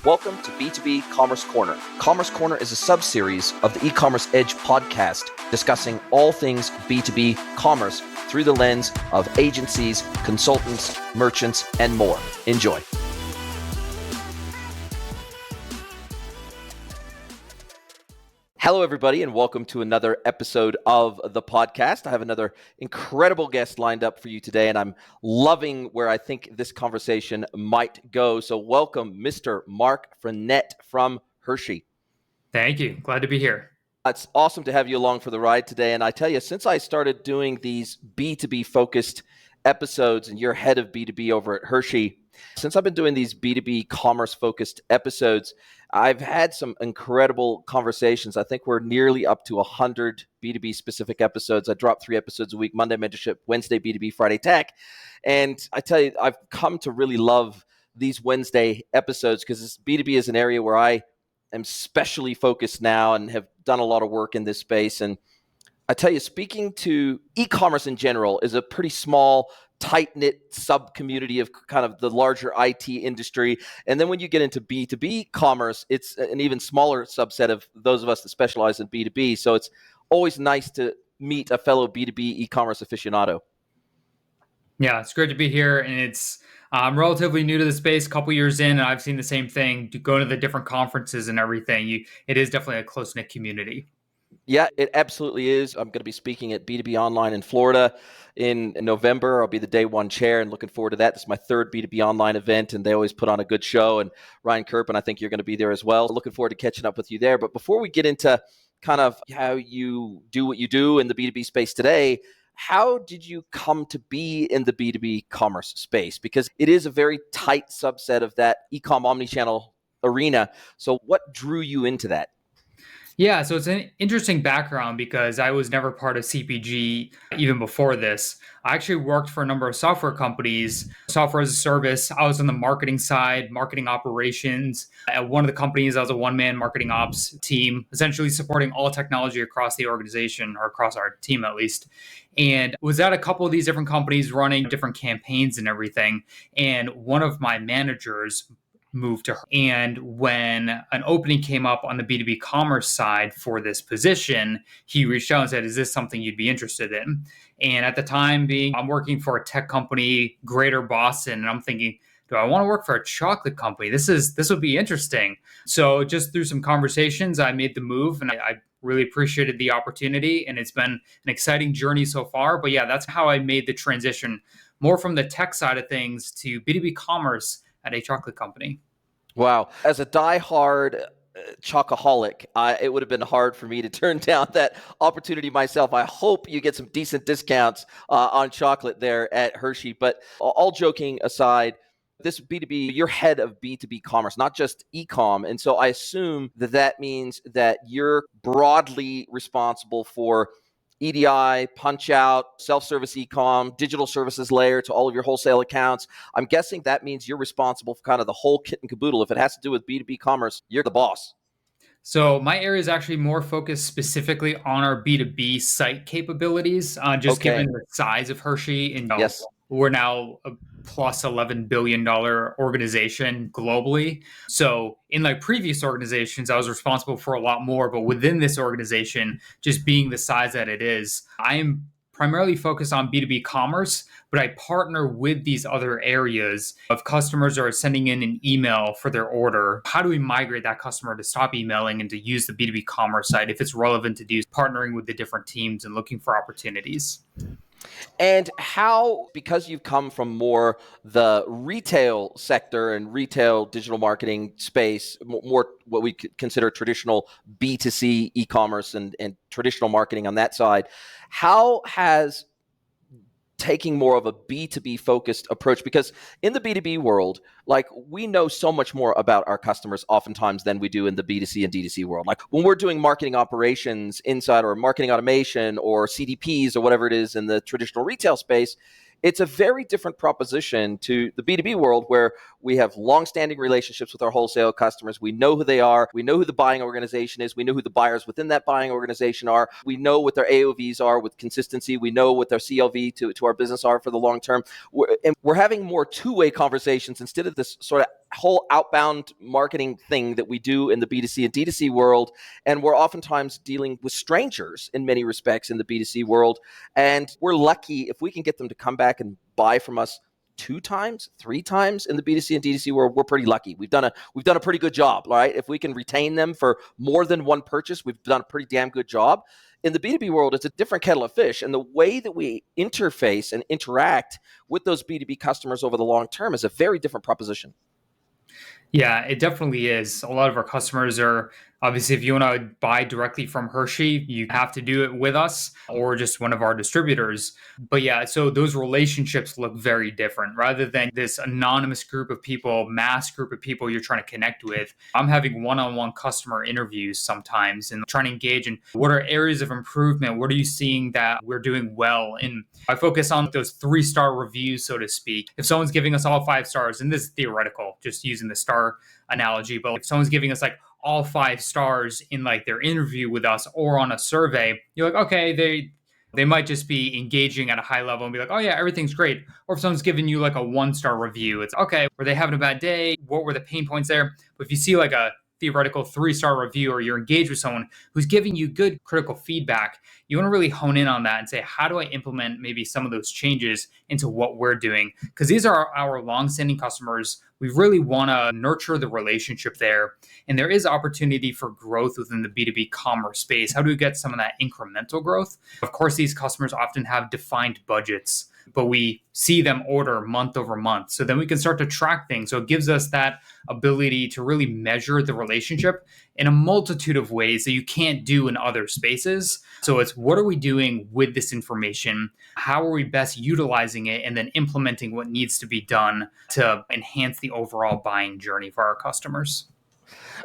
Welcome to B2B Commerce Corner. Commerce Corner is a sub-series of the E-Commerce Edge podcast discussing all things B2B commerce through the lens of agencies, consultants, merchants, and more. Enjoy. Hello, everybody, and welcome to another episode of the podcast. I have another incredible guest lined up for you today, and I'm loving where I think this conversation might go. So welcome, Mr. Mark FRENETTE from Hershey. Thank you. Glad to be here. It's awesome to have you along for the ride today. And I tell you, since I started doing these B2B focused episodes, and you're head of B2B over at Hershey, since I've been doing these B2B commerce focused episodes, I've had some incredible conversations. I think we're nearly up to 100 B2B specific episodes. I drop 3 episodes a week: Monday Mentorship, Wednesday B2B, Friday Tech. And I tell you, I've come to really love these Wednesday episodes because B2B is an area where I am especially focused now and have done a lot of work in this space. And I tell you, speaking to e-commerce in general is a pretty small, tight-knit sub-community of kind of the larger IT industry. And then when you get into B2B commerce, it's an even smaller subset of those of us that specialize in B2B. So it's always nice to meet a fellow B2B e-commerce aficionado. Yeah, it's great to be here. And I'm relatively new to the space, a couple years in, and I've seen the same thing, to go to the different conferences and everything. It is definitely a close-knit community. Yeah, it absolutely is. I'm going to be speaking at B2B Online in Florida in November. I'll be the day one chair and looking forward to that. This is my third B2B Online event, and they always put on a good show. And Ryan Kerpen, I think you're going to be there as well. Looking forward to catching up with you there. But before we get into kind of how you do what you do in the B2B space today, how did you come to be in the B2B commerce space? Because it is a very tight subset of that e-com omnichannel arena. So what drew you into that? Yeah, so it's an interesting background because I was never part of CPG even before this. I actually worked for a number of software companies, software as a service. I was on the marketing side, marketing operations. At one of the companies, I was a one-man marketing ops team, essentially supporting all technology across the organization, or across our team at least. And was at a couple of these different companies running different campaigns and everything. And one of my managers moved to her. And when an opening came up on the B2B commerce side for this position, he reached out and said, "Is this something you'd be interested in?" And at the time I'm working for a tech company, Greater Boston, and I'm thinking, do I want to work for a chocolate company? This would be interesting. So just through some conversations, I made the move, and I really appreciated the opportunity, and it's been an exciting journey so far. But yeah, that's how I made the transition, more from the tech side of things to B2B commerce at a chocolate company. Wow. As a diehard chocoholic, it would have been hard for me to turn down that opportunity myself. I hope you get some decent discounts on chocolate there at Hershey. But all joking aside, this B2B, you're head of B2B commerce, not just e-com. And so I assume that means that you're broadly responsible for EDI, punch out, self-service e-com, digital services layer to all of your wholesale accounts. I'm guessing that means you're responsible for kind of the whole kit and caboodle. If it has to do with B2B commerce, you're the boss. So my area is actually more focused specifically on our B2B site capabilities, given the size of Hershey. And yes, we're now a plus $11 billion organization globally. So in like previous organizations, I was responsible for a lot more. But within this organization, just being the size that it is, I am primarily focused on B2B commerce, but I partner with these other areas of customers that are sending in an email for their order. How do we migrate that customer to stop emailing and to use the B2B commerce side if it's relevant to do, partnering with the different teams and looking for opportunities? And how, because you've come from more the retail sector and retail digital marketing space, more what we consider traditional B2C e-commerce and traditional marketing on that side, how has taking more of a B2B focused approach, because in the B2B world, like, we know so much more about our customers oftentimes than we do in the B2C and D2C world. Like when we're doing marketing operations inside, or marketing automation, or CDPs, or whatever it is in the traditional retail space, it's a very different proposition to the B2B world, where we have long-standing relationships with our wholesale customers. We know who they are. We know who the buying organization is. We know who the buyers within that buying organization are. We know what their AOVs are with consistency. We know what their CLV to our business are for the long term. We're having more two-way conversations instead of this sort of whole outbound marketing thing that we do in the B2C and D2C world. And we're oftentimes dealing with strangers in many respects in the B2C world. And we're lucky if we can get them to come back and buy from us 2 times, 3 times in the B2C and D2C world. We're pretty lucky. We've done a pretty good job, right? If we can retain them for more than one purchase, we've done a pretty damn good job. In the B2B world, it's a different kettle of fish. And the way that we interface and interact with those B2B customers over the long term is a very different proposition. Yeah, it definitely is. A lot of our customers are obviously, if you want to buy directly from Hershey, you have to do it with us or just one of our distributors. But yeah, so those relationships look very different rather than this anonymous group of people, mass group of people you're trying to connect with. I'm having one-on-one customer interviews sometimes and trying to engage in what are areas of improvement? What are you seeing that we're doing well? And I focus on those 3-star reviews, so to speak. If someone's giving us all 5 stars, and this is theoretical, just using the star analogy, but if someone's giving us like all 5 stars in like their interview with us or on a survey, you're like, okay, they might just be engaging at a high level and be like, oh yeah, everything's great. Or if someone's giving you like a 1-star review, it's okay, were they having a bad day? What were the pain points there? But if you see like a theoretical 3-star review or you're engaged with someone who's giving you good critical feedback, you want to really hone in on that and say, how do I implement maybe some of those changes into what we're doing? Because these are our longstanding customers. We really want to nurture the relationship there. And there is opportunity for growth within the B2B commerce space. How do we get some of that incremental growth? Of course, these customers often have defined budgets, but we see them order month over month. So then we can start to track things. So it gives us that ability to really measure the relationship in a multitude of ways that you can't do in other spaces. So it's what are we doing with this information? How are we best utilizing it and then implementing what needs to be done to enhance the overall buying journey for our customers?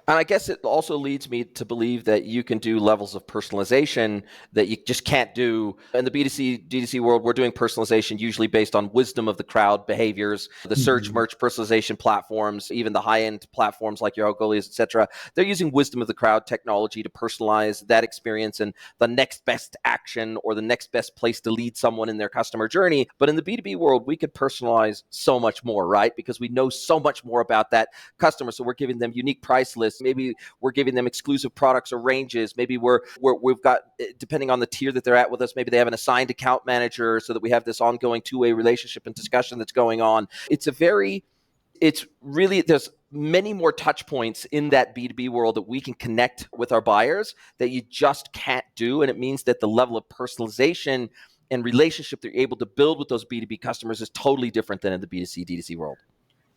And I guess it also leads me to believe that you can do levels of personalization that you just can't do in the B2C, D2C world. We're doing personalization usually based on wisdom of the crowd behaviors, the search merch personalization platforms, even the high-end platforms like your Algolias, et cetera. They're using wisdom of the crowd technology to personalize that experience and the next best action or the next best place to lead someone in their customer journey. But in the B2B world, we could personalize so much more, right? Because we know so much more about that customer. So we're giving them unique price lists. Maybe we're giving them exclusive products or ranges. Maybe we've got, depending on the tier that they're at with us, maybe they have an assigned account manager so that we have this ongoing two-way relationship and discussion that's going on. It's really, there's many more touch points in that B2B world that we can connect with our buyers that you just can't do. And it means that the level of personalization and relationship that you're able to build with those B2B customers is totally different than in the B2C, D2C world.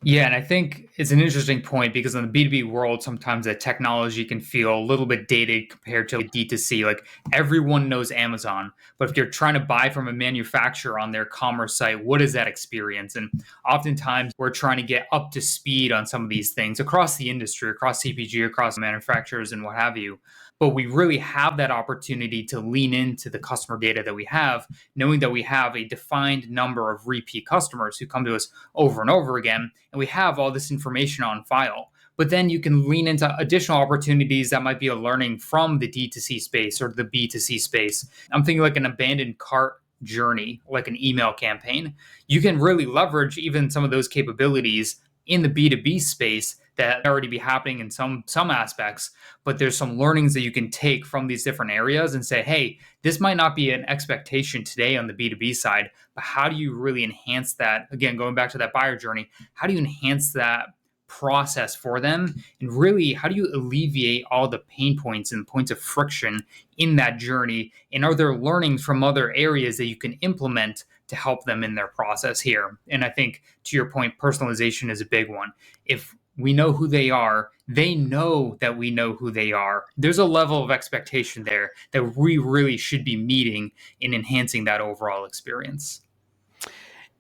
Yeah, and I think it's an interesting point because in the B2B world, sometimes that technology can feel a little bit dated compared to D2C. Like everyone knows Amazon, but if you're trying to buy from a manufacturer on their commerce site, what is that experience? And oftentimes we're trying to get up to speed on some of these things across the industry, across CPG, across manufacturers and what have you. But we really have that opportunity to lean into the customer data that we have, knowing that we have a defined number of repeat customers who come to us over and over again, and we have all this information on file. But then you can lean into additional opportunities that might be a learning from the D2C space or the B2C space. I'm thinking like an abandoned cart journey, like an email campaign. You can really leverage even some of those capabilities in the B2B space that already be happening in some aspects, but there's some learnings that you can take from these different areas and say, hey, this might not be an expectation today on the B2B side, but how do you really enhance that? Again, going back to that buyer journey, how do you enhance that process for them? And really, how do you alleviate all the pain points and points of friction in that journey? And are there learnings from other areas that you can implement to help them in their process here? And I think to your point, personalization is a big one. If we know who they are, they know that we know who they are. There's a level of expectation there that we really should be meeting in enhancing that overall experience.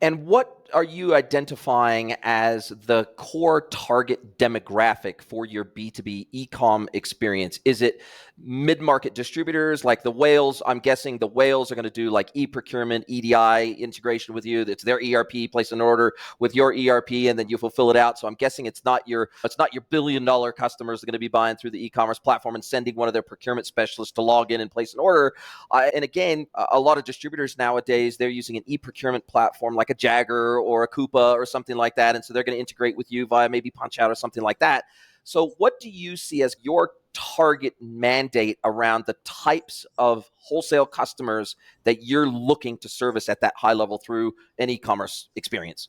And what are you identifying as the core target demographic for your B2B e-com experience? Is it mid-market distributors like the whales? I'm guessing the whales are going to do like e-procurement, EDI integration with you. It's their ERP, place an order with your ERP, and then you fulfill it out. So I'm guessing it's not your billion-dollar customers that are going to be buying through the e-commerce platform and sending one of their procurement specialists to log in and place an order. And again, a lot of distributors nowadays, they're using an e-procurement platform like a Jagger or a Coupa or something like that. And so they're going to integrate with you via maybe Punch Out or something like that. So what do you see as your target mandate around the types of wholesale customers that you're looking to service at that high level through an e-commerce experience?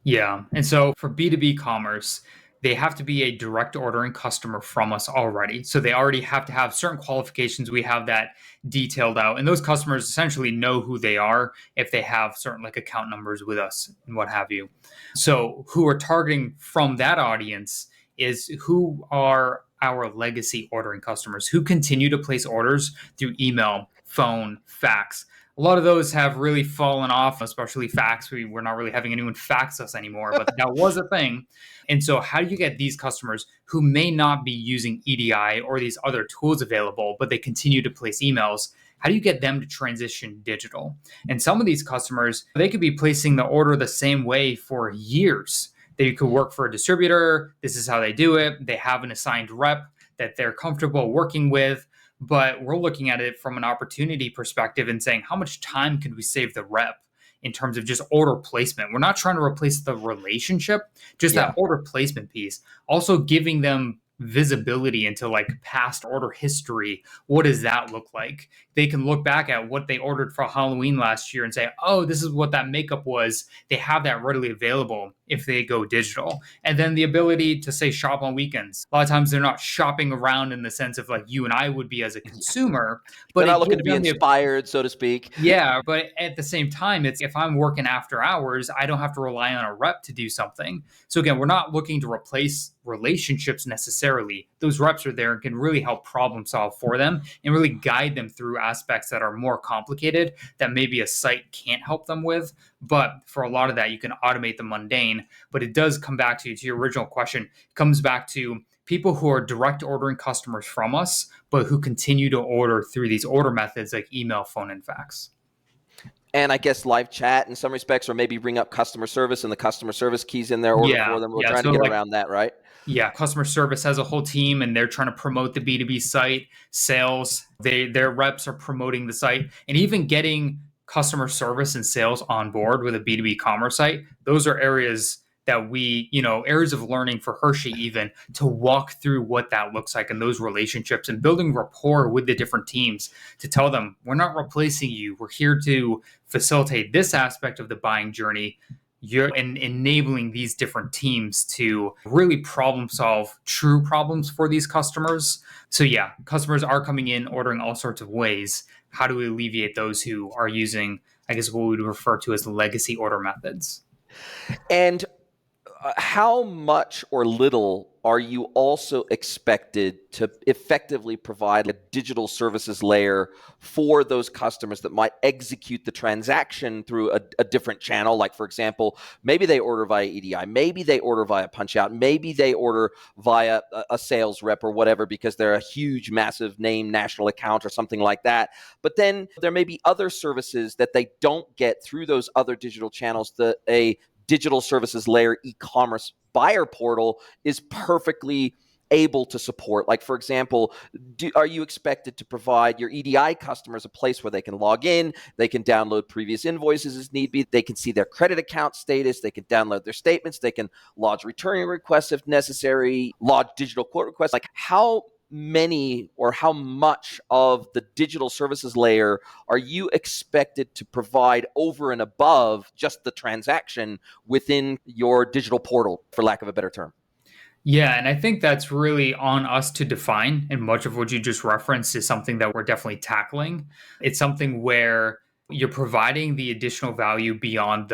Yeah. And so for B2B commerce, they have to be a direct ordering customer from us already. So they already have to have certain qualifications. We have that detailed out. And those customers essentially know who they are if they have certain like account numbers with us and what have you. So who we're targeting from that audience is who are our legacy ordering customers who continue to place orders through email, phone, fax. A lot of those have really fallen off, especially fax. We're not really having anyone fax us anymore, but that was a thing. And so, how do you get these customers who may not be using EDI or these other tools available, but they continue to place emails? How do you get them to transition digital? And some of these customers, they could be placing the order the same way for years. They could work for a distributor. This is how they do it. They have an assigned rep that they're comfortable working with. But we're looking at it from an opportunity perspective and saying, how much time could we save the rep in terms of just order placement? We're not trying to replace the relationship, just that order placement piece. Also giving them visibility into like past order history. What does that look like? They can look back at what they ordered for Halloween last year and say, oh, this is what that makeup was. They have that readily available if they go digital. And then the ability to say shop on weekends. A lot of times they're not shopping around in the sense of like you and I would be as a consumer, but they're not looking to be inspired, so to speak. Yeah, but at the same time, it's if I'm working after hours, I don't have to rely on a rep to do something. So again, we're not looking to replace relationships necessarily. Those reps are there and can really help problem solve for them and really guide them through aspects that are more complicated that maybe a site can't help them with. But for a lot of that, you can automate the mundane. But it does come back to your original question. It comes back to people who are direct ordering customers from us, but who continue to order through these order methods like email, phone, and fax. And I guess live chat in some respects, or maybe bring up customer service and the customer service keys in their order for them. We're trying to get around that, right? Yeah, customer service has a whole team and they're trying to promote the B2B site. Sales, their reps are promoting the site, and even getting customer service and sales on board with a B2B commerce site. Those are areas that areas of learning for Hershey, even to walk through what that looks like and those relationships and building rapport with the different teams to tell them, we're not replacing you. We're here to facilitate this aspect of the buying journey. You're enabling these different teams to really problem solve true problems for these customers. So yeah, customers are coming in ordering all sorts of ways. How do we alleviate those who are using, I guess, what we would refer to as legacy order methods? And how much or little are you also expected to effectively provide a digital services layer for those customers that might execute the transaction through a different channel? Like, for example, maybe they order via EDI, maybe they order via Punch Out, maybe they order via a sales rep or whatever because they're a huge, massive name national account or something like that. But then there may be other services that they don't get through those other digital channels that a digital services layer e-commerce buyer portal is perfectly able to support. Like, for example, are you expected to provide your EDI customers a place where they can log in, they can download previous invoices as need be, they can see their credit account status, they can download their statements, they can lodge returning requests if necessary, lodge digital quote requests? Like, how many or how much of the digital services layer are you expected to provide over and above just the transaction within your digital portal, for lack of a better term? Yeah, and I think that's really on us to define. And much of what you just referenced is something that we're definitely tackling. It's something where you're providing the additional value beyond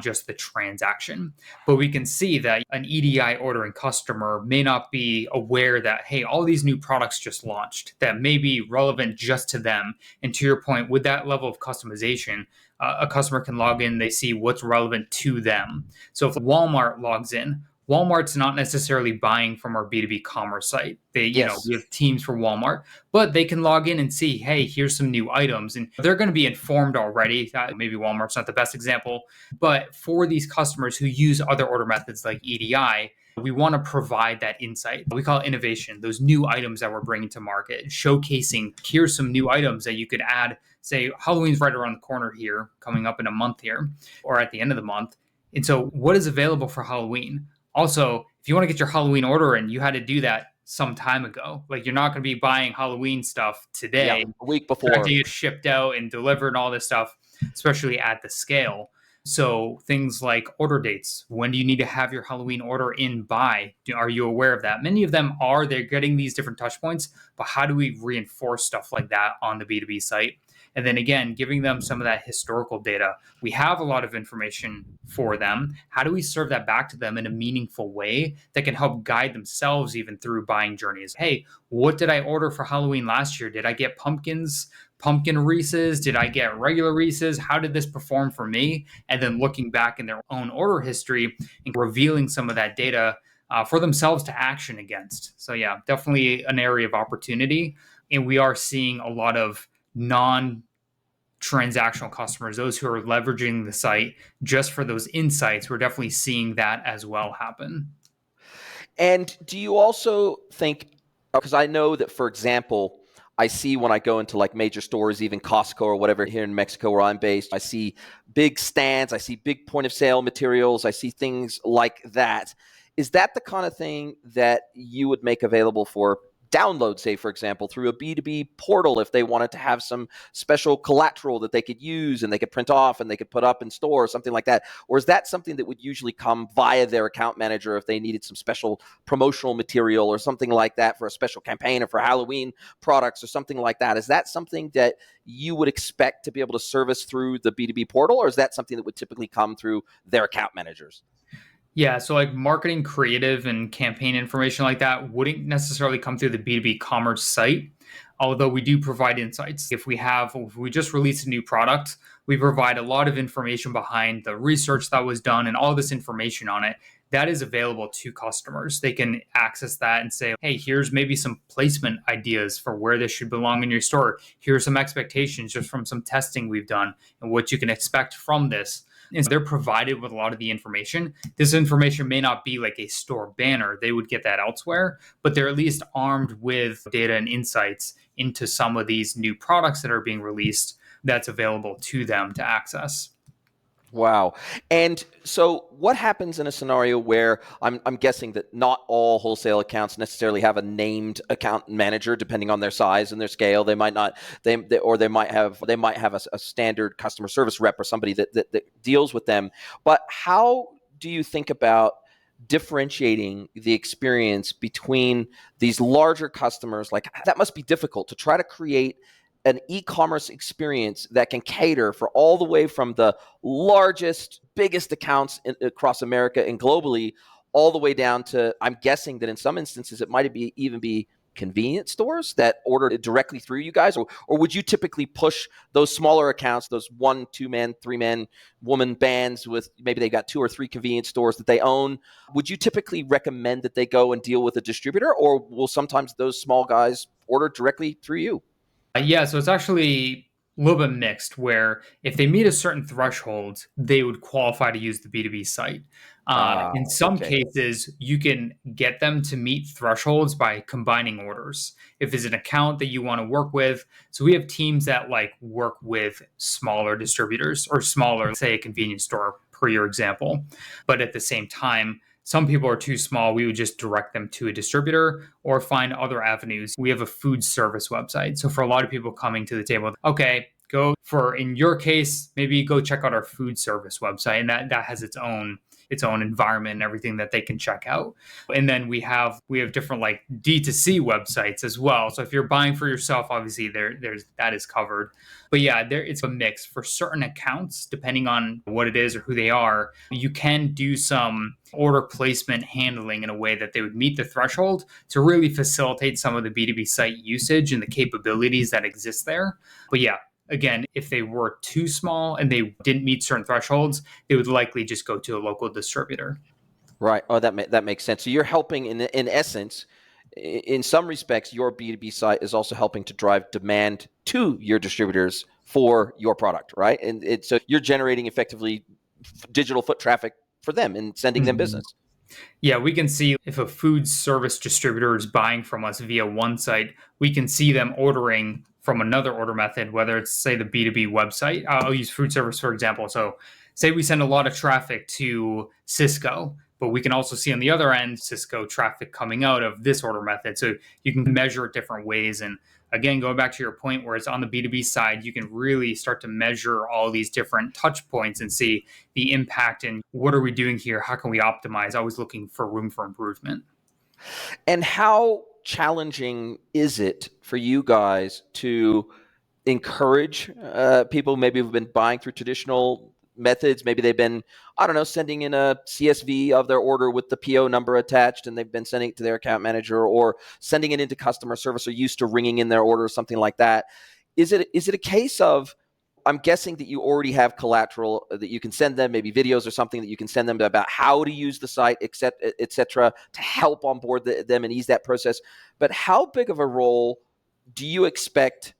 just the transaction. But we can see that an EDI ordering customer may not be aware that, hey, all these new products just launched that may be relevant just to them. And to your point, with that level of customization, a customer can log in, they see what's relevant to them. So if Walmart logs in, Walmart's not necessarily buying from our B2B commerce site. We have teams for Walmart, but they can log in and see, hey, here's some new items. And they're going to be informed already. Maybe Walmart's not the best example, but for these customers who use other order methods like EDI, We want to provide that insight. We call it innovation, those new items that we're bringing to market, showcasing here's some new items that you could add. Say Halloween's right around the corner here, coming up in a month here, or at the end of the month. And so what is available for Halloween? Also, if you want to get your Halloween order in, you had to do that some time ago. Like you're not going to be buying Halloween stuff Yeah, today, a week expecting before. it shipped out and delivered and all this stuff, especially at the scale. So things like order dates. When do you need to have your Halloween order in by? Are you aware of that? Many of them are. They're getting these different touch points, but how do we reinforce stuff like that on the B2B site? And then again, giving them some of that historical data. We have a lot of information for them. How do we serve that back to them in a meaningful way that can help guide themselves even through buying journeys? Hey, what did I order for Halloween last year? Did I get pumpkin Reese's? Did I get regular Reese's? How did this perform for me? And then looking back in their own order history and revealing some of that data for themselves to action against. So yeah, definitely an area of opportunity. And we are seeing a lot of non-transactional customers, those who are leveraging the site just for those insights. We're definitely seeing that as well happen. And do you also think, because I know that, for example, I see when I go into like major stores, even Costco or whatever here in Mexico where I'm based, I see big stands, I see big point of sale materials, I see things like that. Is that the kind of thing that you would make available for download, say, for example, through a B2B portal if they wanted to have some special collateral that they could use and they could print off and they could put up in store or something like that? Or is that something that would usually come via their account manager if they needed some special promotional material or something like that for a special campaign or for Halloween products or something like that? Is that something that you would expect to be able to service through the B2B portal, or is that something that would typically come through their account managers? Yeah, so like marketing creative and campaign information like that wouldn't necessarily come through the B2B commerce site, although we do provide insights. If we just release a new product, we provide a lot of information behind the research that was done and all this information on it. That is available to customers. They can access that and say, hey, here's maybe some placement ideas for where this should belong in your store. Here's some expectations just from some testing we've done and what you can expect from this. And so they're provided with a lot of the information. This information may not be like a store banner. They would get that elsewhere, but they're at least armed with data and insights into some of these new products that are being released that's available to them to access. Wow. And so what happens in a scenario where I'm guessing that not all wholesale accounts necessarily have a named account manager, depending on their size and their scale. They might not, they might have a standard customer service rep or somebody that deals with them. But how do you think about differentiating the experience between these larger customers? Like, that must be difficult to try to create an e-commerce experience that can cater for all the way from the largest, biggest accounts across America and globally, all the way down to, I'm guessing that in some instances it might even be convenience stores that order it directly through you guys, or would you typically push those smaller accounts, those 1, 2-man, 3-man woman bands with maybe they got 2 or 3 convenience stores that they own? Would you typically recommend that they go and deal with a distributor, or will sometimes those small guys order directly through you? Yeah, so it's actually a little bit mixed where if they meet a certain threshold, they would qualify to use the B2B site. In some Okay. cases, you can get them to meet thresholds by combining orders. If it's an account that you want to work with, so we have teams that like work with smaller distributors or smaller, say a convenience store, per your example. But at the same time, some people are too small. We would just direct them to a distributor or find other avenues. We have a food service website. So for a lot of people coming to the table, okay, in your case, maybe go check out our food service website. And that has its own environment and everything that they can check out. And then we have different like D2C websites as well. So if you're buying for yourself, obviously there's that is covered. But yeah, it's a mix for certain accounts, depending on what it is or who they are. You can do some order placement handling in a way that they would meet the threshold to really facilitate some of the B2B site usage and the capabilities that exist there. But yeah, again, if they were too small and they didn't meet certain thresholds, they would likely just go to a local distributor. Right. Oh, that makes sense. So you're helping in essence, in some respects, your B2B site is also helping to drive demand to your distributors for your product, right? And so you're generating effectively digital foot traffic for them and sending them Mhm. business. Yeah, we can see if a food service distributor is buying from us via one site, we can see them ordering from another order method, whether it's, say, the B2B website. I'll use food service, for example. So, say we send a lot of traffic to Cisco, but we can also see on the other end Cisco traffic coming out of this order method. So, you can measure it different ways. And again, going back to your point where it's on the B2B side, you can really start to measure all these different touch points and see the impact and what are we doing here? How can we optimize? Always looking for room for improvement. And how challenging is it for you guys to encourage people maybe who've been buying through traditional methods? Maybe they've been, I don't know, sending in a CSV of their order with the PO number attached, and they've been sending it to their account manager or sending it into customer service or used to ringing in their order or something like that. Is it a case of, I'm guessing that you already have collateral that you can send them, maybe videos or something that you can send them about how to use the site, et cetera, to help onboard them and ease that process. But how big of a role do you expect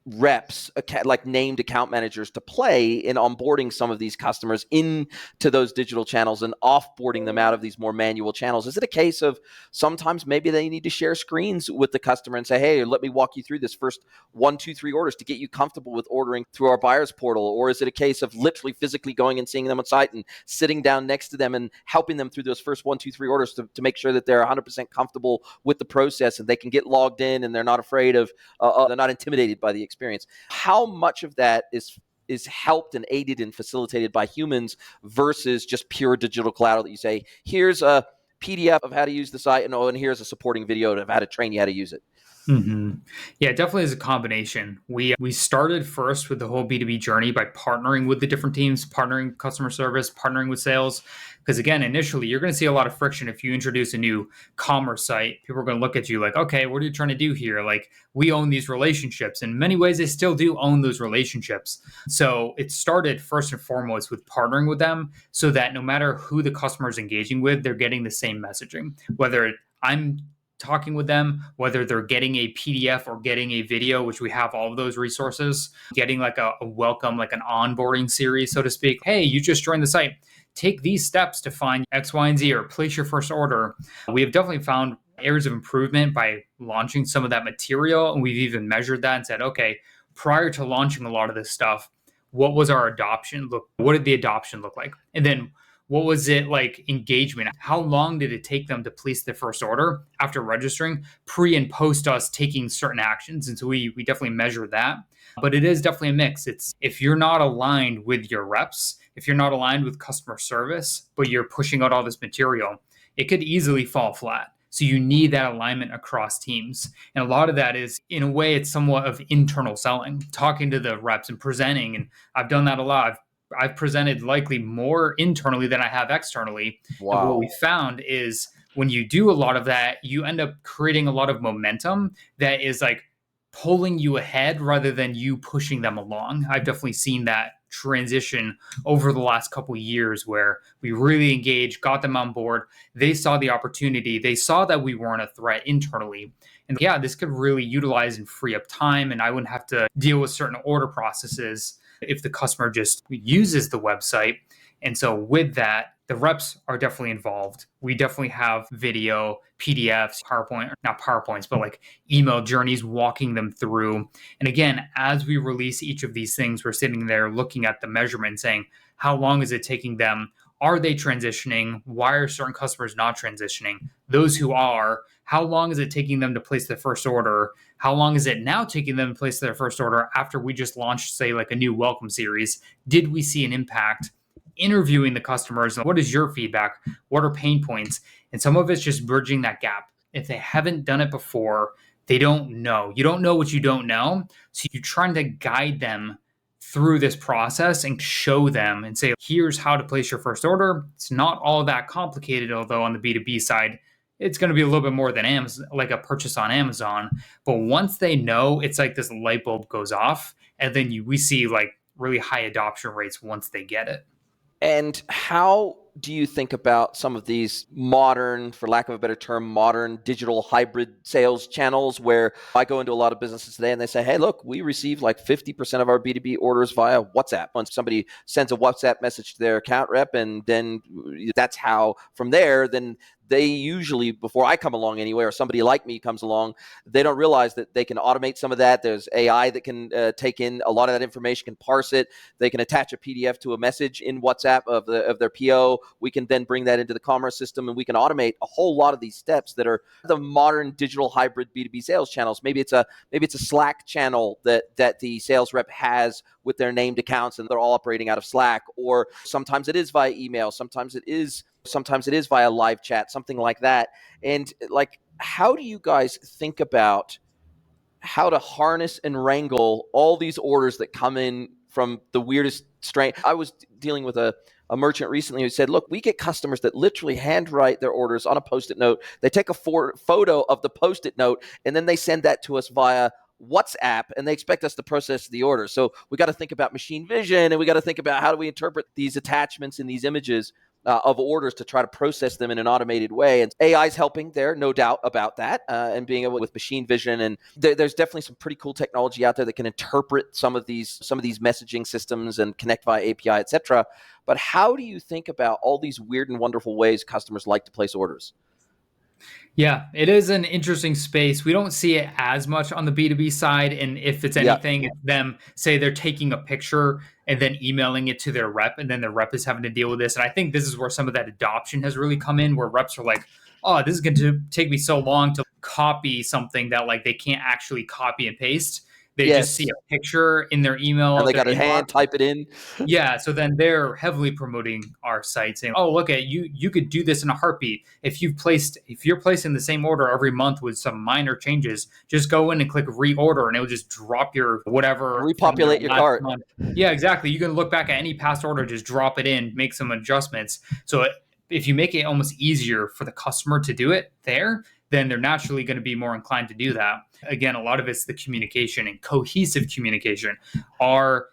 reps, like named account managers, to play in onboarding some of these customers into those digital channels and offboarding them out of these more manual channels? Is it a case of sometimes maybe they need to share screens with the customer and say, hey, let me walk you through this first 1, 2, 3 orders to get you comfortable with ordering through our buyer's portal? Or is it a case of literally physically going and seeing them on site and sitting down next to them and helping them through those first 1, 2, 3 orders to make sure that they're 100% comfortable with the process and they can get logged in and they're not afraid of, they're not intimidated by the experience? How much of that is helped and aided and facilitated by humans versus just pure digital collateral that you say, here's a PDF of how to use the site, and here's a supporting video of how to train you how to use it? Mm-hmm. Yeah, it definitely is a combination. We started first with the whole B2B journey by partnering with the different teams, partnering with customer service, partnering with sales. Because again, initially, you're going to see a lot of friction if you introduce a new commerce site. People are going to look at you like, okay, what are you trying to do here? Like, we own these relationships. In many ways, they still do own those relationships. So it started first and foremost with partnering with them so that no matter who the customer is engaging with, they're getting the same messaging. Whether I'm talking with them, whether they're getting a PDF or getting a video, which we have all of those resources, getting like a welcome, like an onboarding series, so to speak. Hey, you just joined the site. Take these steps to find X, Y, and Z or place your first order. We have definitely found areas of improvement by launching some of that material. And we've even measured that and said, okay, prior to launching a lot of this stuff, what was our adoption look? What did the adoption look like? And then what was it like engagement? How long did it take them to place their first order after registering, pre and post us taking certain actions? And so we definitely measure that. But it is definitely a mix. It's if you're not aligned with your reps, if you're not aligned with customer service, but you're pushing out all this material, it could easily fall flat. So you need that alignment across teams. And a lot of that is, in a way, it's somewhat of internal selling, talking to the reps and presenting. And I've done that a lot. I've presented likely more internally than I have externally. Wow. And what we found is when you do a lot of that, you end up creating a lot of momentum that is like pulling you ahead rather than you pushing them along. I've definitely seen that transition over the last couple of years where we really engaged, got them on board. They saw the opportunity. They saw that we weren't a threat internally. And yeah, this could really utilize and free up time. And I wouldn't have to deal with certain order processes if the customer just uses the website. And so with that, the reps are definitely involved. We definitely have video, PDFs, PowerPoint, not PowerPoints, but like email journeys walking them through. And again, as we release each of these things, we're sitting there looking at the measurement saying, how long is it taking them? Are they transitioning? Why are certain customers not transitioning? Those who are, how long is it taking them to place their first order? How long is it now taking them to place their first order after we just launched, say, like a new welcome series? Did we see an impact? Interviewing the customers. What is your feedback? What are pain points? And some of it's just bridging that gap. If they haven't done it before, they don't know. You don't know what you don't know. So you're trying to guide them through this process and show them and say, here's how to place your first order. It's not all that complicated, although on the B2B side, it's going to be a little bit more than Amazon, like a purchase on Amazon. But once they know, it's like this light bulb goes off, and then we see like really high adoption rates once they get it. And how do you think about some of these modern, for lack of a better term, modern digital hybrid sales channels where I go into a lot of businesses today and they say, hey, look, we receive like 50% of our B2B orders via WhatsApp. When somebody sends a WhatsApp message to their account rep, and then that's how from there, then they usually, before I come along anyway, or somebody like me comes along, they don't realize that they can automate some of that. There's AI that can take in a lot of that information, can parse it. They can attach a PDF to a message in WhatsApp of their PO. We can then bring that into the commerce system, and we can automate a whole lot of these steps that are the modern digital hybrid B2B sales channels. Maybe it's a Slack channel that the sales rep has with their named accounts, and they're all operating out of Slack. Or sometimes it is via email. Sometimes it is via live chat, something like that. And like, how do you guys think about how to harness and wrangle all these orders that come in from the weirdest strain? I was dealing with a merchant recently who said, look, we get customers that literally handwrite their orders on a Post-it note. They take a photo of the Post-it note, and then they send that to us via WhatsApp, and they expect us to process the order. So we got to think about machine vision, and we got to think about how do we interpret these attachments and these images of orders to try to process them in an automated way. And AI is helping there, no doubt about that, and being able with machine vision. And there's definitely some pretty cool technology out there that can interpret some of these messaging systems and connect via API, etc. But how do you think about all these weird and wonderful ways customers like to place orders? Yeah, it is an interesting space. We don't see it as much on the B2B side. And if it's Yeah. anything, it's them say they're taking a picture and then emailing it to their rep, and then the rep is having to deal with this. And I think this is where some of that adoption has really come in, where reps are like, oh, this is going to take me so long to copy something that like they can't actually copy and paste. They just see Yes. a picture in their email And of they their got to inbox. hand type it in. Yeah, so then they're heavily promoting our site, saying, "Oh, look at you! You could do this in a heartbeat. If you're placing the same order every month with some minor changes, just go in and click reorder, and it'll just drop your whatever from your Repopulate your last cart. month." Yeah, exactly. You can look back at any past order, just drop it in, make some adjustments. So if you make it almost easier for the customer to do it there, then they're naturally going to be more inclined to do that. Again, a lot of it's the communication and cohesive communication.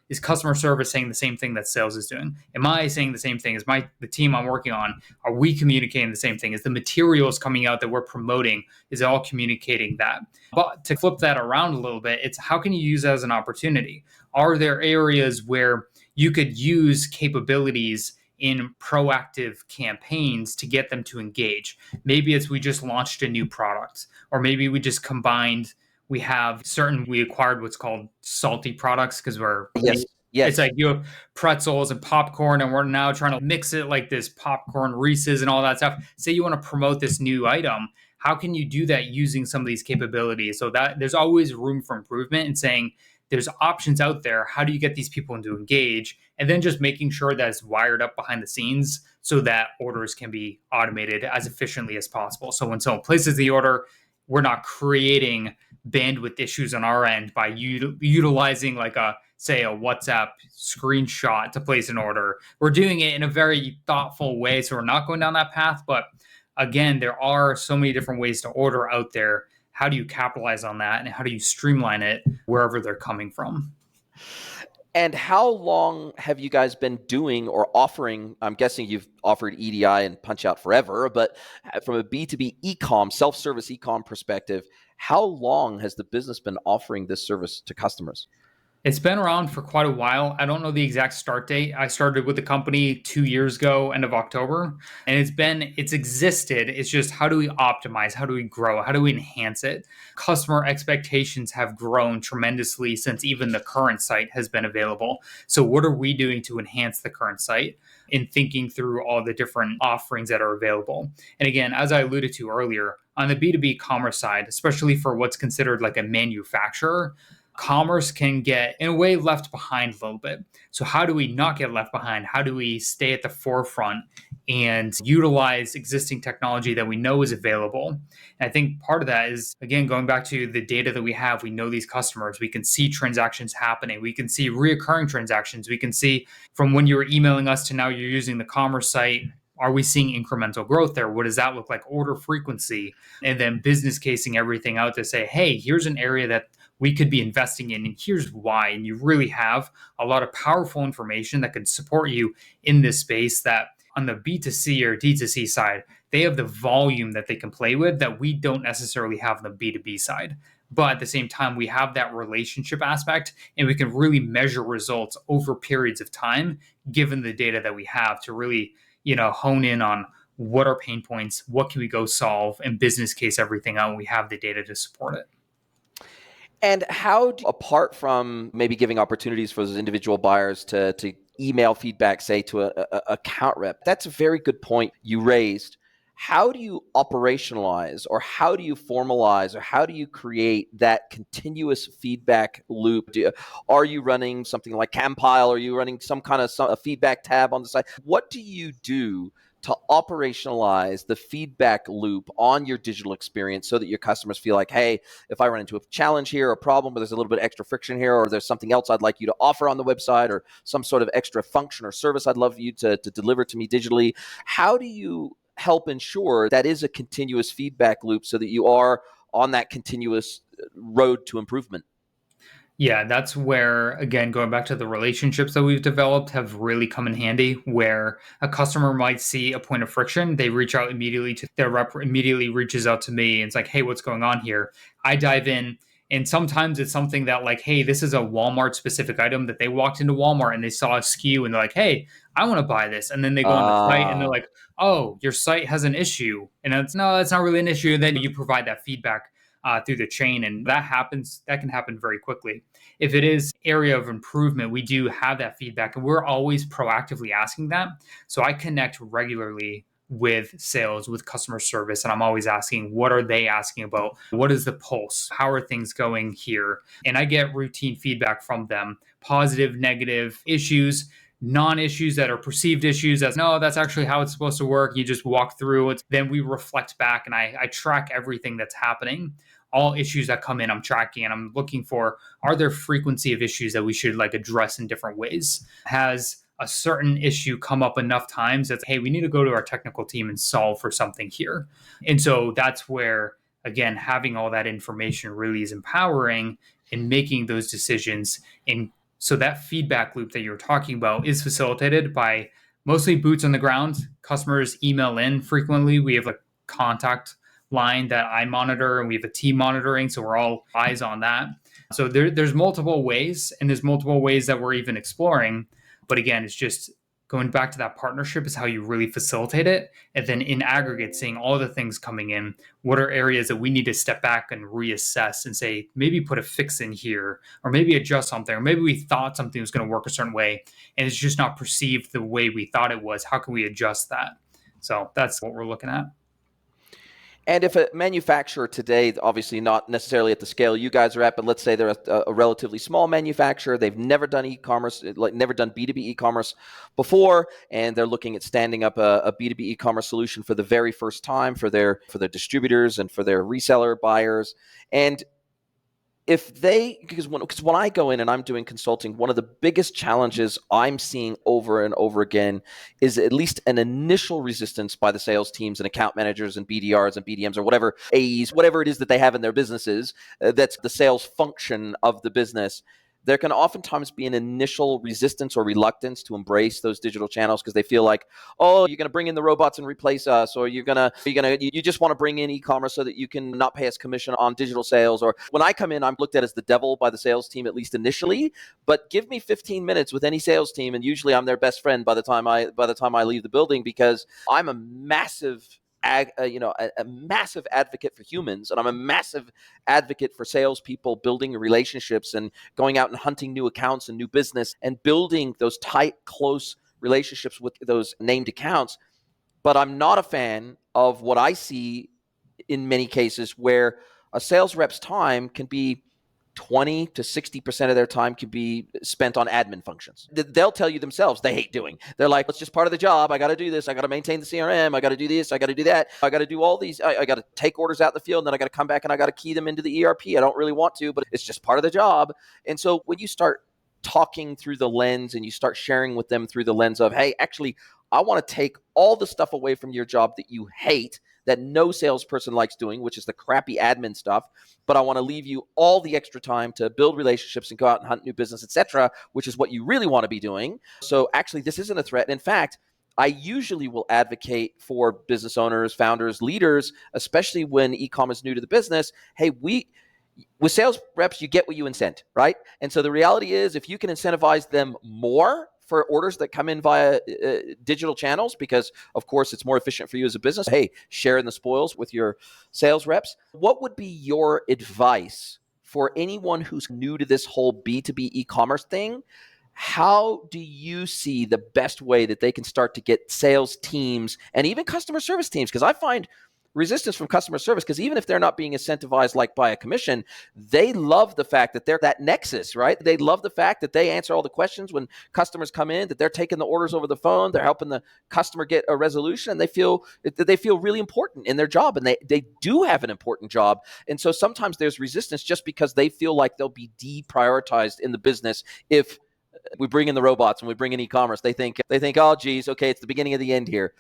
Is customer service saying the same thing that sales is doing? Am I saying the same thing? The team I'm working on, are we communicating the same thing? Is the materials coming out that we're promoting, is it all communicating that? But to flip that around a little bit, it's how can you use that as an opportunity? Are there areas where you could use capabilities in proactive campaigns to get them to engage? Maybe it's we just launched a new product, or maybe we just combined. We acquired what's called salty products because Yes. it's Yes. like you have pretzels and popcorn, and we're now trying to mix it like this popcorn Reese's and all that stuff. Say you want to promote this new item. How can you do that using some of these capabilities? So that there's always room for improvement, and saying there's options out there. How do you get these people to engage? And then just making sure that it's wired up behind the scenes so that orders can be automated as efficiently as possible. So when someone places the order, we're not creating bandwidth issues on our end by utilizing like say a WhatsApp screenshot to place an order. We're doing it in a very thoughtful way, so we're not going down that path. But again, there are so many different ways to order out there. How do you capitalize on that, and how do you streamline it wherever they're coming from? And how long have you guys been doing or offering? I'm guessing you've offered EDI and Punch Out forever, but from a B2B ecom, self-service ecom perspective, how long has the business been offering this service to customers? It's been around for quite a while. I don't know the exact start date. I started with the company 2 years ago, end of October, and it's existed. It's just how do we optimize? How do we grow? How do we enhance it? Customer expectations have grown tremendously since even the current site has been available. So what are we doing to enhance the current site in thinking through all the different offerings that are available? And again, as I alluded to earlier, on the B2B commerce side, especially for what's considered like a manufacturer, commerce can get, in a way, left behind a little bit. So how do we not get left behind? How do we stay at the forefront and utilize existing technology that we know is available? And I think part of that is, again, going back to the data that we have, we know these customers, we can see transactions happening, we can see reoccurring transactions, we can see from when you were emailing us to now you're using the commerce site. Are we seeing incremental growth there? What does that look like? Order frequency, and then business casing everything out to say, hey, here's an area that we could be investing in, and here's why. And you really have a lot of powerful information that could support you in this space that on the B2C or D2C side, they have the volume that they can play with that we don't necessarily have on the B2B side. But at the same time, we have that relationship aspect and we can really measure results over periods of time, given the data that we have to really, hone in on what are pain points, what can we go solve, and business case everything out. And we have the data to support it. And how, apart from maybe giving opportunities for those individual buyers to email feedback, say to a account rep, that's a very good point you raised. How do you operationalize, or how do you formalize, or how do you create that continuous feedback loop? Are you running something like Campile? Are you running some kind of a feedback tab on the site? What do you do to operationalize the feedback loop on your digital experience so that your customers feel like, hey, if I run into a challenge here, a problem, but there's a little bit of extra friction here, or there's something else I'd like you to offer on the website, or some sort of extra function or service I'd love you to deliver to me digitally, how do you help ensure that is a continuous feedback loop so that you are on that continuous road to improvement? Yeah, that's where, again, going back to the relationships that we've developed have really come in handy, where a customer might see a point of friction. They reach out immediately to their rep, immediately reaches out to me. And it's like, hey, what's going on here? I dive in. And sometimes it's something that, like, hey, this is a Walmart specific item that they walked into Walmart and they saw a SKU and they're like, hey, I want to buy this. And then they go on the site and they're like, oh, your site has an issue. And it's no, that's not really an issue. And then you provide that feedback through the chain. And that can happen very quickly. If it is area of improvement, we do have that feedback and we're always proactively asking that. So I connect regularly with sales, with customer service, and I'm always asking, what are they asking about? What is the pulse? How are things going here? And I get routine feedback from them, positive, negative issues, non-issues that are perceived issues as, no, that's actually how it's supposed to work. You just walk through it. Then we reflect back and I track everything that's happening. All issues that come in, I'm tracking and I'm looking for, are there frequency of issues that we should address in different ways? Has a certain issue come up enough times that, hey, we need to go to our technical team and solve for something here? And so that's where, again, having all that information really is empowering in making those decisions. And so that feedback loop that you're talking about is facilitated by mostly boots on the ground. Customers email in frequently. We have a contact line that I monitor and we have a team monitoring. So we're all eyes on that. So there's multiple ways, and there's multiple ways that we're even exploring. But again, it's just going back to that partnership is how you really facilitate it. And then in aggregate, seeing all the things coming in, what are areas that we need to step back and reassess and say, maybe put a fix in here, or maybe adjust something, or maybe we thought something was going to work a certain way and it's just not perceived the way we thought it was. How can we adjust that? So that's what we're looking at. And if a manufacturer today, obviously not necessarily at the scale you guys are at, but let's say they're a relatively small manufacturer, they've never done e-commerce, never done B2B e-commerce before, and they're looking at standing up a B2B e-commerce solution for the very first time for their distributors and for their reseller buyers. And if they, because when I go in and I'm doing consulting, one of the biggest challenges I'm seeing over and over again is at least an initial resistance by the sales teams and account managers and BDRs and BDMs or whatever, AEs, whatever it is that they have in their businesses, that's the sales function of the business. There can oftentimes be an initial resistance or reluctance to embrace those digital channels because they feel like, oh, you're going to bring in the robots and replace us, or you just want to bring in e-commerce so that you can not pay us commission on digital sales. Or when I come in, I'm looked at as the devil by the sales team, at least initially. But give me 15 minutes with any sales team, and usually I'm their best friend by the time I leave the building, because I'm a massive a massive advocate for humans, and I'm a massive advocate for salespeople building relationships and going out and hunting new accounts and new business and building those tight, close relationships with those named accounts. But I'm not a fan of what I see in many cases where a sales rep's time can be 20 to 60% of their time can be spent on admin functions. They'll tell you themselves they hate doing. They're like, it's just part of the job. I got to do this. I got to maintain the CRM. I got to do this. I got to do that. I got to do all these. I got to take orders out in the field, and then I got to come back and I got to key them into the ERP. I don't really want to, but it's just part of the job. And so when you start talking through the lens and you start sharing with them through the lens of, hey, actually, I want to take all the stuff away from your job that you hate, that no salesperson likes doing, which is the crappy admin stuff, but I want to leave you all the extra time to build relationships and go out and hunt new business, etc., which is what you really want to be doing. So actually, this isn't a threat. In fact, I usually will advocate for business owners, founders, leaders, especially when e-commerce is new to the business. Hey, with sales reps, you get what you incent, right? And so the reality is, if you can incentivize them more for orders that come in via digital channels, because of course it's more efficient for you as a business, hey, share in the spoils with your sales reps. What would be your advice for anyone who's new to this whole B2B e-commerce thing? How do you see the best way that they can start to get sales teams and even customer service teams? Because I find resistance from customer service, because even if they're not being incentivized like by a commission, they love the fact that they're that nexus, right? They love the fact that they answer all the questions when customers come in, that they're taking the orders over the phone, they're helping the customer get a resolution, and they feel really important in their job, and they do have an important job. And so sometimes there's resistance just because they feel like they'll be deprioritized in the business if we bring in the robots and we bring in e-commerce. They think, oh, geez, okay, it's the beginning of the end here.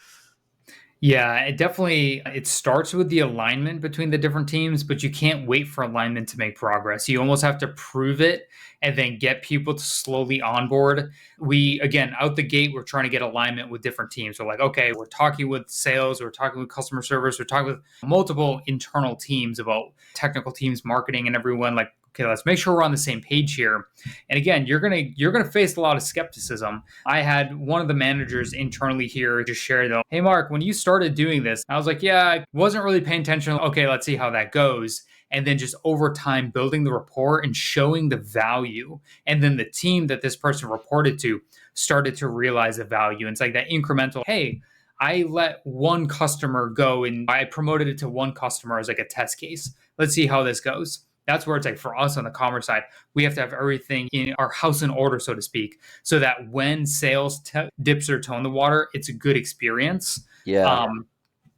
Yeah, it starts with the alignment between the different teams, but you can't wait for alignment to make progress. You almost have to prove it and then get people to slowly onboard. Again, out the gate, we're trying to get alignment with different teams. We're like, okay, we're talking with sales, we're talking with customer service, we're talking with multiple internal teams about technical teams, marketing, and everyone. Like, okay, let's make sure we're on the same page here. And again, you're gonna face a lot of skepticism. I had one of the managers internally here just share though, hey Mark, when you started doing this, I was like, yeah, I wasn't really paying attention. Okay, let's see how that goes. And then just over time building the rapport and showing the value. And then the team that this person reported to started to realize the value. And it's like that incremental, hey, I let one customer go and I promoted it to one customer as like a test case. Let's see how this goes. That's where it's like for us on the commerce side, we have to have everything in our house in order, so to speak, so that when sales dips their toe in the water, it's a good experience. Yeah.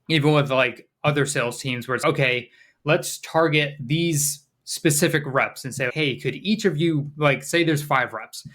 Even with like other sales teams where it's okay, let's target these specific reps and say, hey, could each of you, like, say there's 5 reps,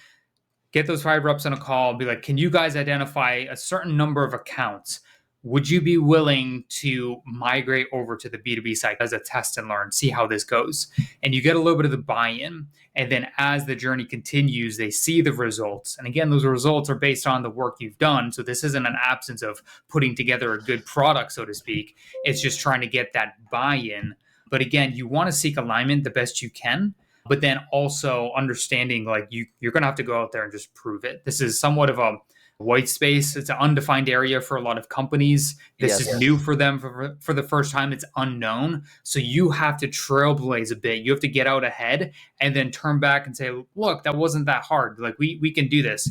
get those 5 reps on a call, be like, can you guys identify a certain number of accounts? Would you be willing to migrate over to the B2B site as a test and learn, see how this goes? And you get a little bit of the buy-in. And then as the journey continues, they see the results. And again, those results are based on the work you've done. So this isn't an absence of putting together a good product, so to speak. It's just trying to get that buy-in. But again, you want to seek alignment the best you can, but then also understanding like you're going to have to go out there and just prove it. This is somewhat of a white space. It's an undefined area for a lot of companies. This is new for them for the first time. It's unknown. So you have to trailblaze a bit. You have to get out ahead and then turn back and say, look, that wasn't that hard. Like we can do this.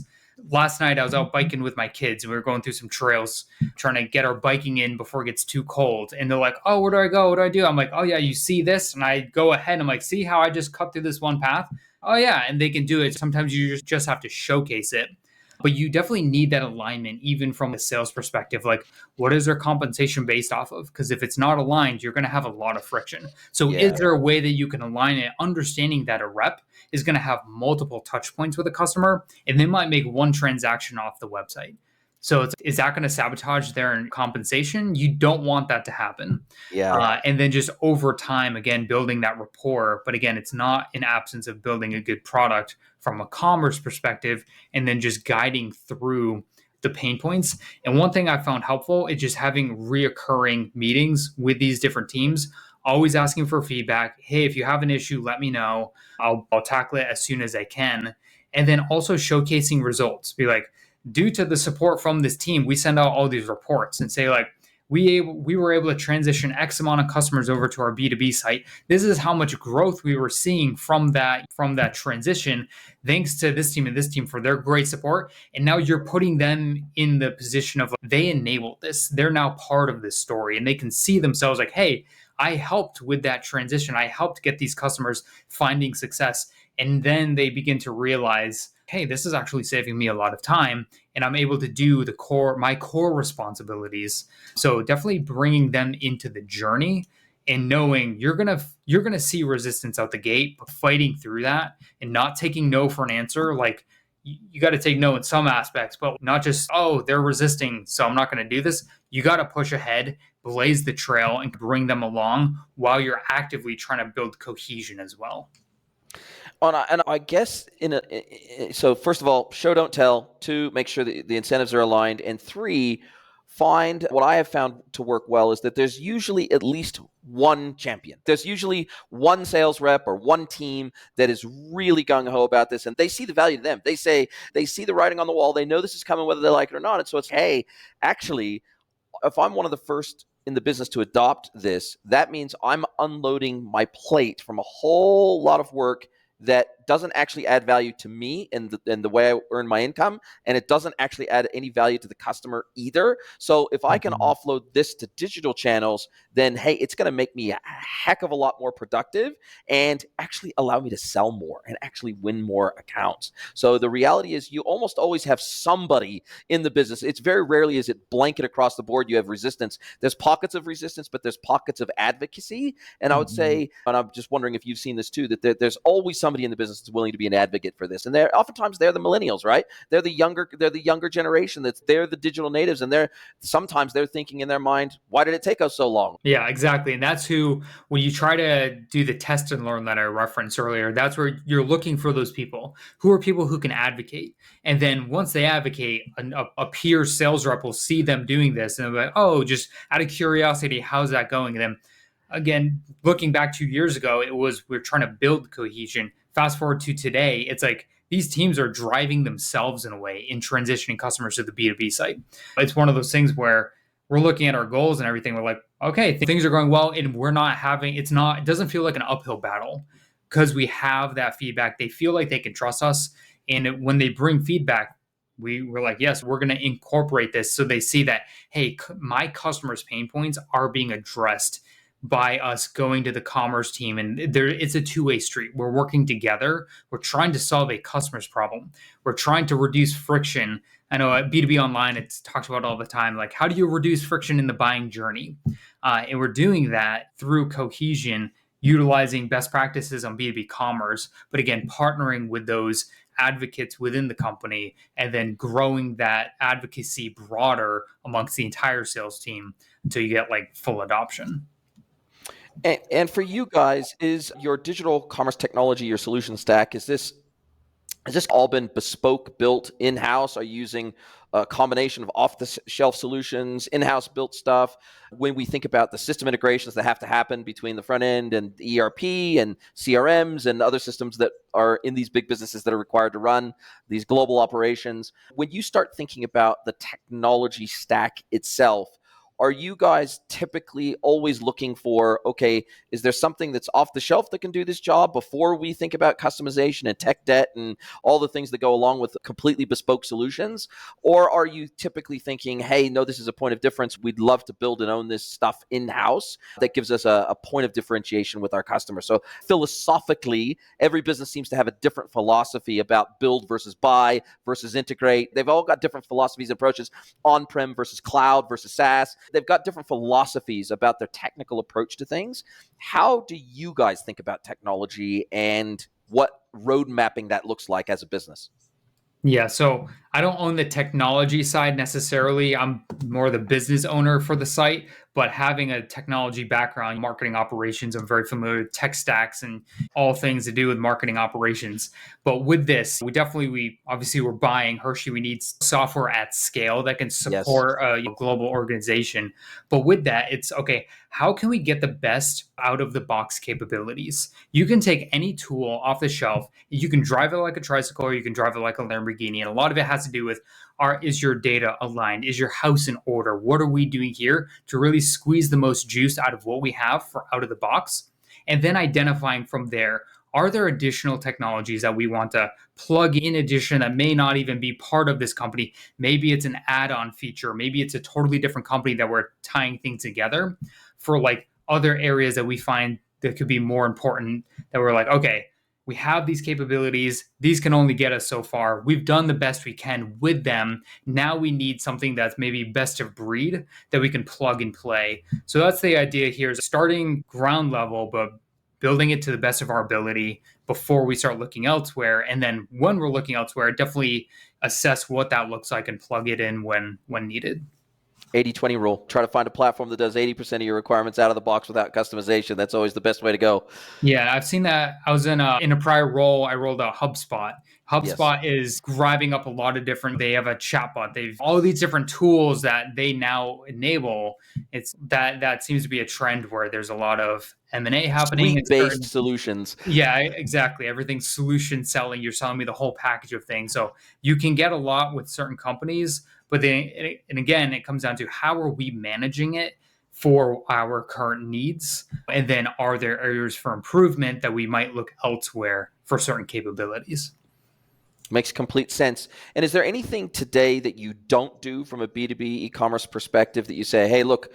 Last night I was out biking with my kids and we were going through some trails trying to get our biking in before it gets too cold. And they're like, oh, where do I go? What do I do? I'm like, oh yeah, you see this? And I go ahead and I'm like, see how I just cut through this one path? Oh yeah. And they can do it. Sometimes you just have to showcase it. But you definitely need that alignment, even from a sales perspective. Like, what is their compensation based off of? Because if it's not aligned, you're going to have a lot of friction. So is there a way that you can align it, understanding that a rep is going to have multiple touch points with a customer, and they might make one transaction off the website? So is that going to sabotage their compensation? You don't want that to happen. And then just over time, again, building that rapport. But again, it's not an absence of building a good product from a commerce perspective, and then just guiding through the pain points. And one thing I found helpful is just having reoccurring meetings with these different teams, always asking for feedback. Hey, if you have an issue, let me know. I'll tackle it as soon as I can. And then also showcasing results. Be like, due to the support from this team, we send out all these reports and say like, we were able to transition X amount of customers over to our B2B site. This is how much growth we were seeing from that transition, thanks to this team and this team for their great support. And now you're putting them in the position of like, they enabled this. They're now part of this story, and they can see themselves like, hey, I helped with that transition. I helped get these customers finding success. And then they begin to realize, hey, this is actually saving me a lot of time, and I'm able to do my core responsibilities. So definitely bringing them into the journey and knowing you're gonna see resistance out the gate, but fighting through that and not taking no for an answer. Like you got to take no in some aspects, but not just, oh, they're resisting, so I'm not going to do this. You got to push ahead, blaze the trail, and bring them along while you're actively trying to build cohesion as well. And I guess so first of all, show don't tell. Two, make sure that the incentives are aligned, and three, find what I have found to work well is that there's usually at least one champion. There's usually one sales rep or one team that is really gung ho about this, and they see the value to them. They say they see the writing on the wall. They know this is coming whether they like it or not. And so it's, hey, actually, if I'm one of the first in the business to adopt this, that means I'm unloading my plate from a whole lot of work that doesn't actually add value to me and the way I earn my income, and it doesn't actually add any value to the customer either. So if I can offload this to digital channels, then hey, it's going to make me a heck of a lot more productive and actually allow me to sell more and actually win more accounts. So the reality is you almost always have somebody in the business. It's very rarely is it blanket across the board. You have resistance. There's pockets of resistance, but there's pockets of advocacy. And I would say, and I'm just wondering if you've seen this too, that there's always somebody in the business that's willing to be an advocate for this. And oftentimes they're the millennials, right? They're the younger generation. They're the digital natives, and sometimes they're thinking in their mind, why did it take us so long? Yeah, exactly. And that's who, when you try to do the test and learn that I referenced earlier, that's where you're looking for those people. Who are people who can advocate? And then once they advocate, a peer sales rep will see them doing this and they're like, oh, just out of curiosity, how's that going? And then again, looking back 2 years ago, we're trying to build cohesion. Fast forward to today, it's like these teams are driving themselves in a way in transitioning customers to the B2B site. It's one of those things where we're looking at our goals and everything. We're like, okay, things are going well, and it doesn't feel like an uphill battle because we have that feedback. They feel like they can trust us. And when they bring feedback, we're like, yes, we're going to incorporate this. So they see that, hey, my customers' pain points are being addressed by us going to the commerce team. And it's a two-way street. We're working together. We're trying to solve a customer's problem. We're trying to reduce friction. I know at B2B Online, it's talked about all the time, like how do you reduce friction in the buying journey? And we're doing that through cohesion, utilizing best practices on B2B commerce, but again, partnering with those advocates within the company and then growing that advocacy broader amongst the entire sales team until you get like full adoption. And for you guys, is your digital commerce technology, your solution stack, has this all been bespoke, built in-house? Are you using a combination of off-the-shelf solutions, in-house built stuff? When we think about the system integrations that have to happen between the front end and the ERP and CRMs and other systems that are in these big businesses that are required to run these global operations, when you start thinking about the technology stack itself, are you guys typically always looking for, okay, is there something that's off the shelf that can do this job before we think about customization and tech debt and all the things that go along with completely bespoke solutions? Or are you typically thinking, hey, no, this is a point of difference. We'd love to build and own this stuff in-house that gives us a point of differentiation with our customers? So philosophically, every business seems to have a different philosophy about build versus buy versus integrate. They've all got different philosophies and approaches, on-prem versus cloud versus SaaS. They've got different philosophies about their technical approach to things. How do you guys think about technology and what road mapping that looks like as a business? Yeah, so I don't own the technology side necessarily. I'm more the business owner for the site, but having a technology background, marketing operations, I'm very familiar with tech stacks and all things to do with marketing operations. But with this, we obviously we're buying Hershey. We need software at scale that can Yes. support a global organization. But with that, it's okay, how can we get the best out of the box capabilities? You can take any tool off the shelf, you can drive it like a tricycle, or you can drive it like a Lamborghini. And a lot of it has to do with is your data aligned? Is your house in order? What are we doing here to really squeeze the most juice out of what we have for out of the box? And then identifying from there, are there additional technologies that we want to plug in addition that may not even be part of this company? Maybe it's an add-on feature. Maybe it's a totally different company that we're tying things together for like other areas that we find that could be more important, that we're like, okay, we have these capabilities. These can only get us so far. We've done the best we can with them. Now we need something that's maybe best of breed that we can plug and play. So that's the idea here, is starting ground level, but building it to the best of our ability before we start looking elsewhere. And then when we're looking elsewhere, definitely assess what that looks like and plug it in when needed. 80/20 rule. Try to find a platform that does 80% of your requirements out of the box without customization. That's always the best way to go. Yeah, I've seen that. I was in a prior role. I rolled out HubSpot. Yes. HubSpot is grabbing up a lot of different. They have a chatbot. They've all of these different tools that they now enable. It's that seems to be a trend where there's a lot of M&A happening in Suite-based certain. solutions. Yeah, exactly. Everything's solution selling. You're selling me the whole package of things. So you can get a lot with certain companies, but then, and again, it comes down to how are we managing it for our current needs? And then are there areas for improvement that we might look elsewhere for certain capabilities? Makes complete sense. And is there anything today that you don't do from a B2B e-commerce perspective that you say, hey, look,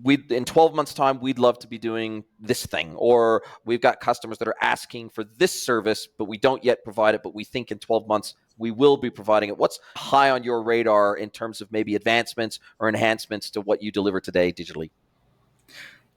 in 12 months' time, we'd love to be doing this thing, or we've got customers that are asking for this service, but we don't yet provide it, but we think in 12 months we will be providing it. What's high on your radar in terms of maybe advancements or enhancements to what you deliver today digitally?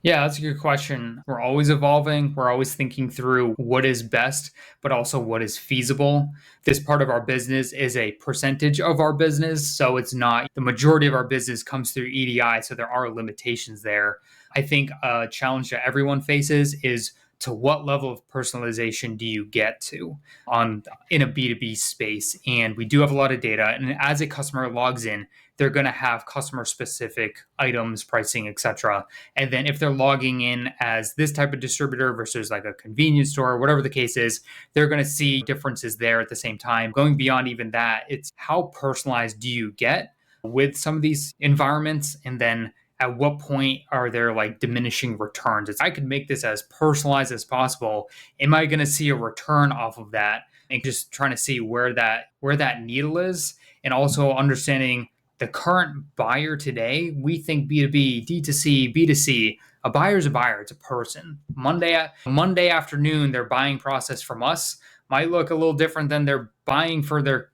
Yeah, that's a good question. We're always evolving. We're always thinking through what is best, but also what is feasible. This part of our business is a percentage of our business. So it's not the majority of our business comes through EDI. So there are limitations there. I think a challenge that everyone faces is to what level of personalization do you get to on in a B2B space? And we do have a lot of data. And as a customer logs in, they're going to have customer specific items, pricing, etc. And then if they're logging in as this type of distributor versus like a convenience store, whatever the case is, they're going to see differences there at the same time. Going beyond even that, it's how personalized do you get with some of these environments? And then at what point are there like diminishing returns? It's I could make this as personalized as possible. Am I going to see a return off of that? And just trying to see where that needle is, and also understanding the current buyer today. We think B2B, D2C, B2C, a buyer is a buyer. It's a person. Monday afternoon, their buying process from us might look a little different than they're buying for their,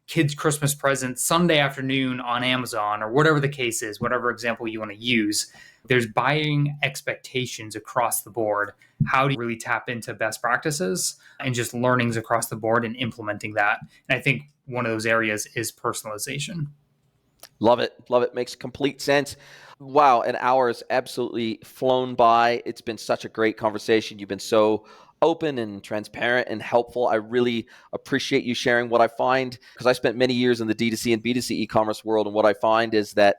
kids' Christmas present Sunday afternoon on Amazon or whatever the case is, whatever example you want to use. There's buying expectations across the board. How do you really tap into best practices and just learnings across the board and implementing that? And I think one of those areas is personalization. Love it. Love it. Makes complete sense. Wow, an hour has absolutely flown by. It's been such a great conversation. You've been so open and transparent and helpful. I really appreciate you sharing what I find, because I spent many years in the D2C and B2C e-commerce world, and what I find is that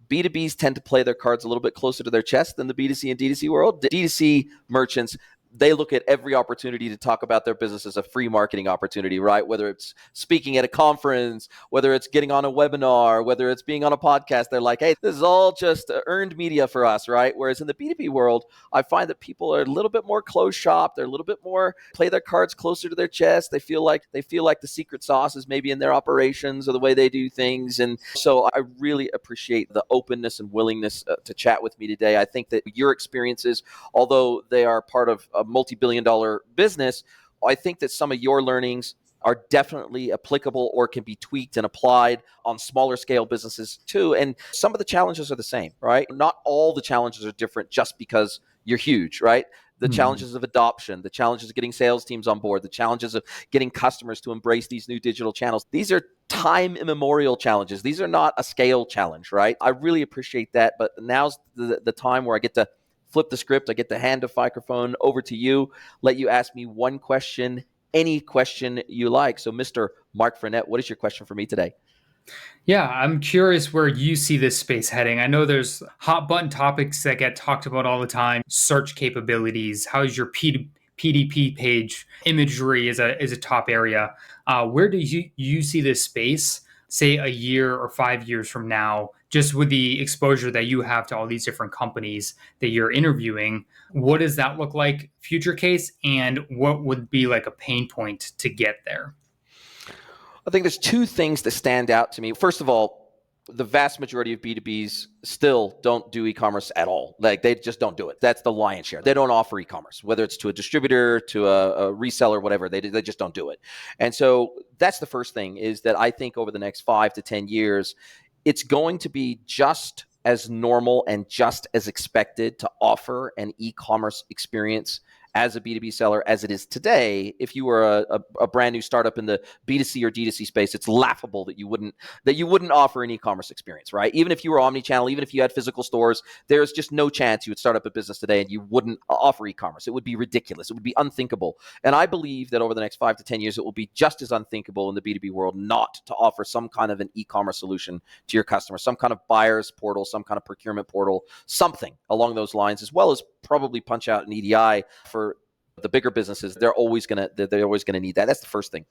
B2Bs tend to play their cards a little bit closer to their chest than the B2C and D2C world. The D2C merchants, they look at every opportunity to talk about their business as a free marketing opportunity, right? Whether it's speaking at a conference, whether it's getting on a webinar, whether it's being on a podcast, they're like, hey, this is all just earned media for us, right? Whereas in the B2B world, I find that people are a little bit more closed shop. They're a little bit more play their cards closer to their chest. They feel like the secret sauce is maybe in their operations or the way they do things. And so I really appreciate the openness and willingness to chat with me today. I think that your experiences, although they are part of a multi-billion-dollar business, I think that some of your learnings are definitely applicable or can be tweaked and applied on smaller scale businesses too. And some of the challenges are the same, right? Not all the challenges are different just because you're huge, right? The challenges of adoption, the challenges of getting sales teams on board, the challenges of getting customers to embrace these new digital channels. These are time immemorial challenges. These are not a scale challenge, right? I really appreciate that. But now's the time where I get to flip the script. I get to hand the microphone over to you, let you ask me one question, any question you like. So, Mr. Mark FRENETTE, what is your question for me today? Yeah, I'm curious where you see this space heading. I know there's hot button topics that get talked about all the time. Search capabilities. How's your PDP page imagery is a top area. Where do you see this space, say a year or 5 years from now, just with the exposure that you have to all these different companies that you're interviewing? What does that look like, future case, and what would be like a pain point to get there? I think there's two things that stand out to me. First of all, the vast majority of B2Bs still don't do e-commerce at all. Like, they just don't do it. That's the lion's share. They don't offer e-commerce, whether it's to a distributor, to a reseller, whatever. They just don't do it. And so that's the first thing, is that I think over the next 5 to 10 years, it's going to be just as normal and just as expected to offer an e-commerce experience as a B2B seller as it is today. If you were a brand new startup in the B2C or D2C space, it's laughable that you wouldn't offer an e-commerce experience, right? Even if you were omni-channel, even if you had physical stores, there's just no chance you would start up a business today and you wouldn't offer e-commerce. It would be ridiculous. It would be unthinkable. And I believe that over the next 5 to 10 years, it will be just as unthinkable in the B2B world not to offer some kind of an e-commerce solution to your customers, some kind of buyer's portal, some kind of procurement portal, something along those lines, as well as probably punch out an EDI for the bigger businesses. They're always gonna need that. That's the first thing.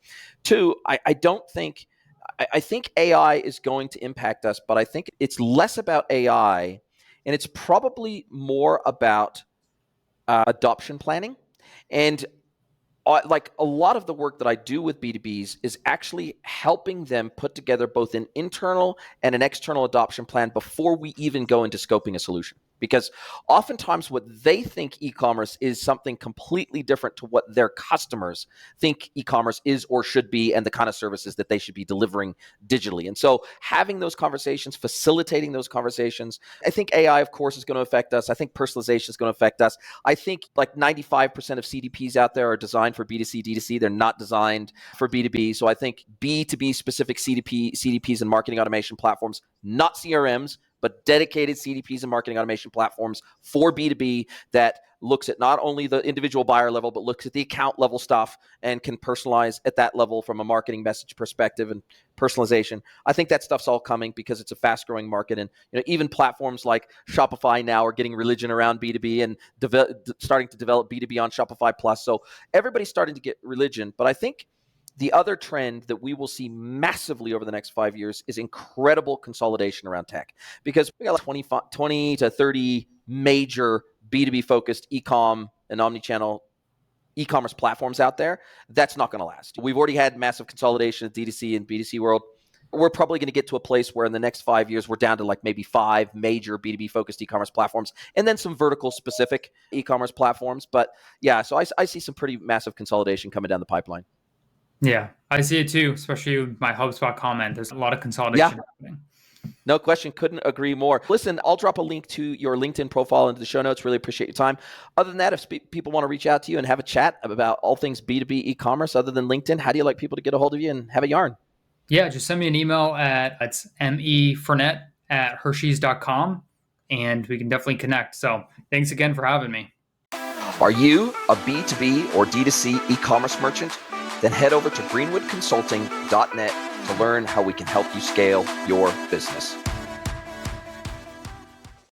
Two, I think AI is going to impact us, but I think it's less about AI and it's probably more about adoption planning. And like a lot of the work that I do with B2Bs is actually helping them put together both an internal and an external adoption plan before we even go into scoping a solution. Because oftentimes what they think e-commerce is something completely different to what their customers think e-commerce is or should be and the kind of services that they should be delivering digitally. And so having those conversations, facilitating those conversations, I think AI, of course, is going to affect us. I think personalization is going to affect us. I think like 95% of CDPs out there are designed for B2C, D2C. They're not designed for B2B. So I think B2B specific CDPs and marketing automation platforms, not CRMs, but dedicated CDPs and marketing automation platforms for B2B that looks at not only the individual buyer level, but looks at the account level stuff and can personalize at that level from a marketing message perspective and personalization. I think that stuff's all coming because it's a fast growing market. And even platforms like Shopify now are getting religion around B2B and starting to develop B2B on Shopify Plus. So everybody's starting to get religion. But I think the other trend that we will see massively over the next 5 years is incredible consolidation around tech, because we got like 20 to 30 major B2B focused e-com and omni-channel e-commerce platforms out there. That's not going to last. We've already had massive consolidation in D2C and B2C world. We're probably going to get to a place where in the next 5 years, we're down to like maybe 5 major B2B focused e-commerce platforms and then some vertical specific e-commerce platforms. But yeah, so I see some pretty massive consolidation coming down the pipeline. Yeah, I see it too, especially with my HubSpot comment. There's a lot of consolidation happening. No question. Couldn't agree more. Listen, I'll drop a link to your LinkedIn profile into the show notes. Really appreciate your time. Other than that, if people want to reach out to you and have a chat about all things B2B e-commerce other than LinkedIn, how do you like people to get a hold of you and have a yarn? Yeah, just send me an email it's mefrenette@hersheys.com and we can definitely connect. So thanks again for having me. Are you a B2B or D2C e-commerce merchant? Then head over to greenwoodconsulting.net to learn how we can help you scale your business.